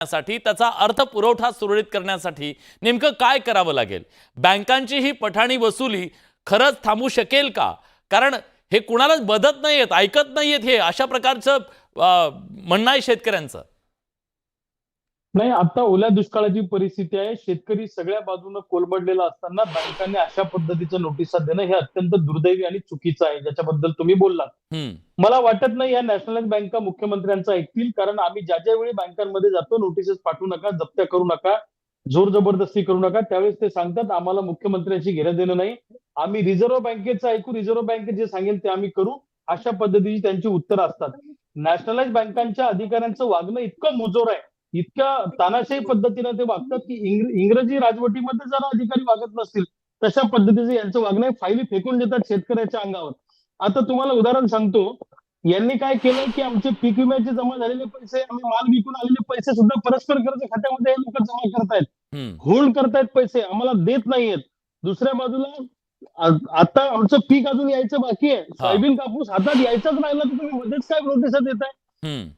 साठी त्याचा अर्थ पुरवठा सुरळीत करण्यासाठी नेमकं काय करावं लागेल? बँकांची ही पठाणी वसुली खरंच थांबू शकेल का? कारण हे कुणालाच बदत नाहीयेत, ऐकत नाहीयेत, हे अशा प्रकारचं म्हणणं आहे शेतकऱ्यांचं. नाही, आता ओल्या दुष्काळाची परिस्थिती आहे. शेतकरी सगळ्या बाजूने कोलमडलेला असताना बँकांनी अशा पद्धतीच्या नोटिसा देणं हे अत्यंत दुर्दैवी आणि चुकीचं आहे, ज्याच्याबद्दल तुम्ही बोललात. हम्म. मला वाटत नाही या नॅशनलाइज बँका मुख्यमंत्र्यांचं ऐकतील, कारण आम्ही ज्या वेळी बँकांमध्ये जातो, नोटिसेस पाठवू नका, जप्त्या करू नका, जोर जबरदस्ती करू नका, त्यावेळेस ते सांगतात आम्हाला मुख्यमंत्र्यांशी घेणं देणं नाही. आम्ही रिझर्व्ह बँकेचं ऐकू, रिझर्व्ह बँक जे सांगेल ते आम्ही करू, अशा पद्धतीची त्यांची उत्तरं असतात. नॅशनलाइज बँकांच्या अधिकाऱ्यांचं वागणं इतकं मुजोर आहे, इतक्या तानाशाही पद्धतीने ते वागतात की इंग्रजी राजवटीमध्ये जरा अधिकारी वागत नसतील तशा पद्धतीचं यांचं वागणं आहे. फायली फेकून देतात शेतकऱ्याच्या अंगावर. आता तुम्हाला उदाहरण सांगतो, यांनी काय केलं की आमचे पीक विम्याचे जमा झालेले पैसे, आम्ही माल विकून आलेले पैसे सुद्धा परस्पर कर्ज खात्यामध्ये हे लोक जमा करतायत, होल्ड करतायत, पैसे आम्हाला देत नाहीयेत. दुसऱ्या बाजूला आता आमचं पीक अजून यायचं बाकी आहे, सोयाबीन कापूस हातात यायचाच राहिला तर तुम्ही मध्येच काय नोटिसा देताय?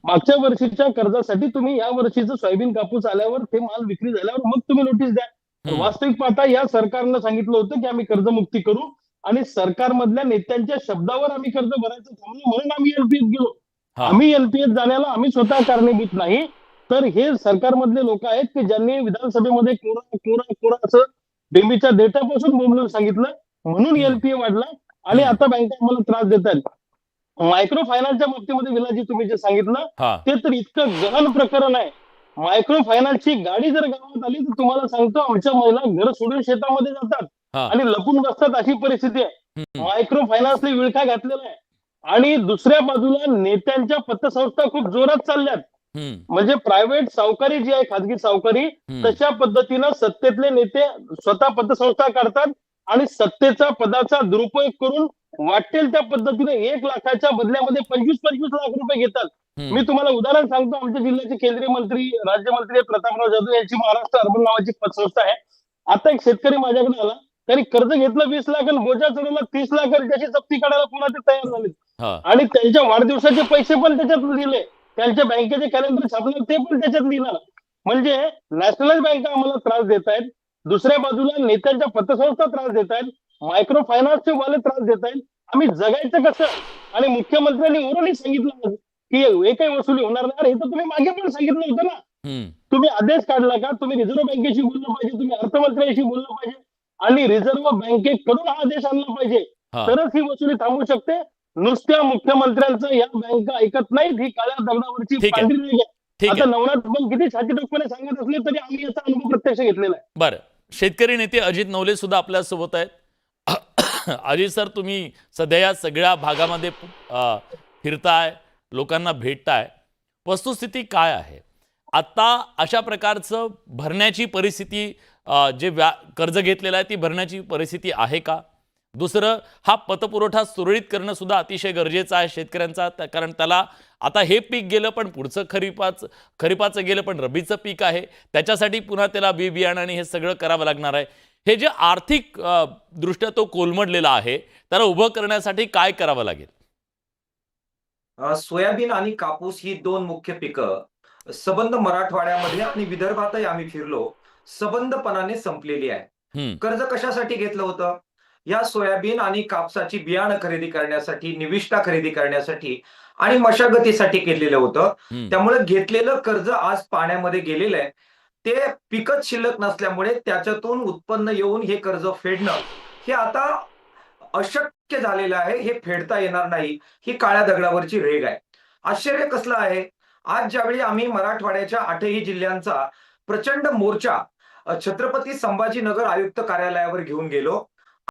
मागच्या वर्षीच्या कर्जासाठी तुम्ही या वर्षीचं सोयाबीन कापूस आल्यावर ते माल विक्री झाल्यावर मग तुम्ही नोटीस द्या. वास्तविक पाहता या सरकारनं सांगितलं होतं की आम्ही कर्जमुक्ती करू, आणि सरकारमधल्या नेत्यांच्या शब्दावर आम्ही कर्ज भरायचं थांबलो म्हणून आम्ही एनपीएस गेलो. आम्ही एनपीएस जाण्याला आम्ही स्वतः कारणीभूत नाही, तर हे सरकारमधले लोक आहेत की ज्यांनी विधानसभेमध्ये कोरा कोरा कोरा असं डेंबीच्या डेटापासून बोंबलून सांगितलं, म्हणून एनपीए वाढला आणि आता बँका आम्हाला त्रास देतात. मायक्रो फायनान्सच्या बाबतीमध्ये विलाजी तुम्ही जे सांगितलं ते तर इतकं गहन प्रकरण आहे. मायक्रो फायनान्सची गाडी जर गावात आली तर तुम्हाला सांगतो, आमच्या महिला घर सोडून शेतामध्ये जातात आणि लपून बसतात, अशी परिस्थिती आहे. मायक्रो फायनान्सने विळखा घातलेला आहे. आणि दुसऱ्या बाजूला नेत्यांच्या पतसंस्था खूप जोरात चालल्यात. म्हणजे प्रायव्हेट सावकारी जी आहे, खाजगी सावकारी, तशा पद्धतीनं सत्तेतले नेते स्वतः पतसंस्था काढतात आणि सत्तेचा पदाचा दुरुपयोग करून वाटेल त्या पद्धतीने 1 लाखाच्या बदल्यामध्ये 25-25 लाख रुपये घेतात. मी तुम्हाला उदाहरण सांगतो, आमच्या जिल्ह्याचे केंद्रीय मंत्री, राज्यमंत्री प्रतापराव जाधव यांची महाराष्ट्र अर्बन नावाची पतसंस्था आहे. आता एक शेतकरी माझ्याकडे आला, त्यांनी कर्ज घेतलं 20 लाख आणि बोजा चढवला 30 लाख, त्याची जप्ती काढायला पुन्हा ते तयार झाले. आणि त्यांच्या वाढदिवसाचे पैसे पण त्याच्यात दिले, त्यांच्या बँकेचे कॅलेंडर छापलं ते पण त्याच्यात लिहिलं. म्हणजे नॅशनलाइज बँका आम्हाला त्रास देत आहेत, दुसऱ्या बाजूला नेत्यांच्या पतसंस्था त्रास देत आहेत, मायक्रो फायनान्सचे वाले त्रास देत आहेत. आम्ही जगायचं कसं? आणि मुख्यमंत्र्यांनी ओरली सांगितलं की एकही वसुली होणार नाही. हे तर तुम्ही मागे पण सांगितलं होतं ना. तुम्ही आदेश काढला का? तुम्ही रिझर्व्ह बँकेशी बोललं पाहिजे, तुम्ही अर्थमंत्र्यांशी बोललं पाहिजे आणि रिझर्व्ह बँकेकडून हा आदेश आणला पाहिजे, तरच ही वसुली थांबू शकते. नुसत्या मुख्यमंत्र्यांचं या बँका ऐकत नाहीत, ही काळ्या दगडावरची पांढरी रेघ आहे. आता नवनाथ पण किती छाती टोकपणे सांगत असले तरी आम्ही याचा अनुभव प्रत्यक्ष घेतलेला आहे. बरं, शेतकरी नेते अजित नवले सुद्धा आपल्या सोबत आहेत. अजित सर, तुम्ही सध्या या सगळ्या भागामध्ये फिरताय, लोकांना भेटताय, वस्तुस्थिती काय आहे आता? अशा प्रकारचं भरण्याची परिस्थिती, जे कर्ज घेतलेलं आहे ती भरण्याची परिस्थिती आहे का? दुसरं, हा पतपुरवठा सुरळीत करणं सुद्धा अतिशय गरजेचं आहे शेतकऱ्यांचा, कारण त्याला आता हे पीक गेलं पण पुढचं खरीपाचं गेलं पण रब्बीचं पीक आहे, त्याच्यासाठी पुन्हा त्याला बी बियाणं आणि हे सगळं करावं लागणार आहे. हे जे आर्थिक दृष्ट्या तो कोलमडलेला आहे, त्याला उभं करण्यासाठी काय करावं लागेल? सोयाबीन आणि कापूस ही 2 मुख्य पिकं सबंध मराठवाड्यामध्ये आणि विदर्भातही आम्ही फिरलो, सबंधपणाने संपलेली आहे. कर्ज कशासाठी घेतलं होतं? या सोयाबीन आणि कापसाची बियाणं खरेदी करण्यासाठी, निविष्ठा खरेदी करण्यासाठी आणि मशागतीसाठी केलेलं होतं. त्यामुळे घेतलेलं कर्ज आज पाण्यामध्ये गेलेलं आहे. ते पिकच शिल्लक नसल्यामुळे त्याच्यातून उत्पन्न येऊन हे कर्ज फेडणं हे आता अशक्य झालेलं आहे. हे फेडता येणार नाही. ही काळ्या दगडावरची रेघ आहे. आश्चर्य कसलं आहे, आज ज्यावेळी आम्ही मराठवाड्याच्या 8ही जिल्ह्यांचा प्रचंड मोर्चा छत्रपती संभाजीनगर आयुक्त कार्यालयावर घेऊन गेलो,